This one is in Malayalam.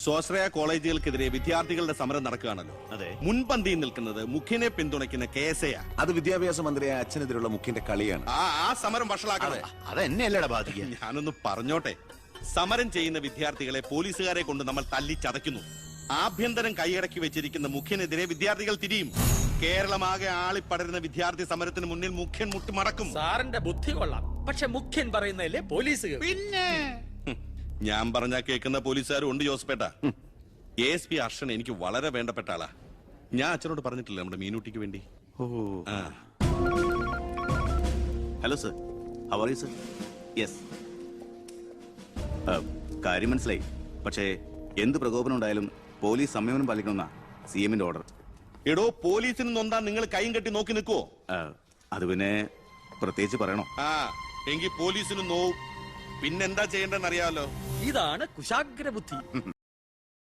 സ്വാശ്രയ കോളേജുകൾക്കെതിരെ വിദ്യാർത്ഥികളുടെ സമരം നടക്കുകയാണല്ലോ. അതെ. മുൻപന്തിയിൽ നിൽക്കുന്നത് മുഖ്യനെ പിന്തുണയ്ക്കുന്ന കേസയാ. അത് വിദ്യാഭ്യാസ മന്ത്രിയായ അച്ഛനെതിരുള്ള മുഖ്യന്റെ കളിയാണ്. ആ സമരം വഷളാക്കണം. അതെന്നെയല്ലടാ ബാധിക്കുക. ഞാനൊന്ന് പറഞ്ഞോട്ടെ. സമരം ചെയ്യുന്ന വിദ്യാർത്ഥികളെ പോലീസുകാരെ കൊണ്ട് നമ്മൾ തല്ലിച്ചതയ്ക്കുന്നു. ആഭ്യന്തരം കൈയടക്കി വെച്ചിരിക്കുന്ന മുഖ്യനെതിരെ വിദ്യാർത്ഥികൾ തിരിയും. കേരളമാകെ ആളിപ്പടരുന്ന വിദ്യാർത്ഥി സമരത്തിന് മുന്നിൽ മുഖ്യൻ മുട്ടിമടക്കും. സാറിന്റെ ബുദ്ധി കൊള്ളാം, പക്ഷെ മുഖ്യൻ പറയുന്നതല്ലേ പോലീസ്. പിന്നെ ഞാൻ പറഞ്ഞാ കേൾക്കുന്ന പോലീസുകാരും ഉണ്ട് ജോസഫേട്ട. ASP അർഷൻ എനിക്ക് വളരെ വേണ്ടപ്പെട്ട ആളാ. ഞാൻ അച്ഛനോട് പറഞ്ഞിട്ടില്ല നമ്മുടെ മീനൂട്ടിക്ക് വേണ്ടി. Hello sir, how are you sir? Yes, കാര്യം മനസ്സിലായി. പക്ഷേ എന്ത് പ്രകോപനം ഉണ്ടായാലും പോലീസ് സംയമനം പാലിക്കണമെന്നാ CMന്റെ ഓർഡർ. എടോ, പോലീസിന് നൊന്താ നിങ്ങൾ കൈയും കെട്ടി നോക്കി നിൽക്കുവോ? അത് പിന്നെ പ്രത്യേകിച്ച് പറയണോ? എങ്കിൽ പോലീസിന് നോവും. പിന്നെന്താ ചെയ്യേണ്ടെന്ന് അറിയാമല്ലോ. ഇതാണ് കുശാഗ്ര ബുദ്ധി.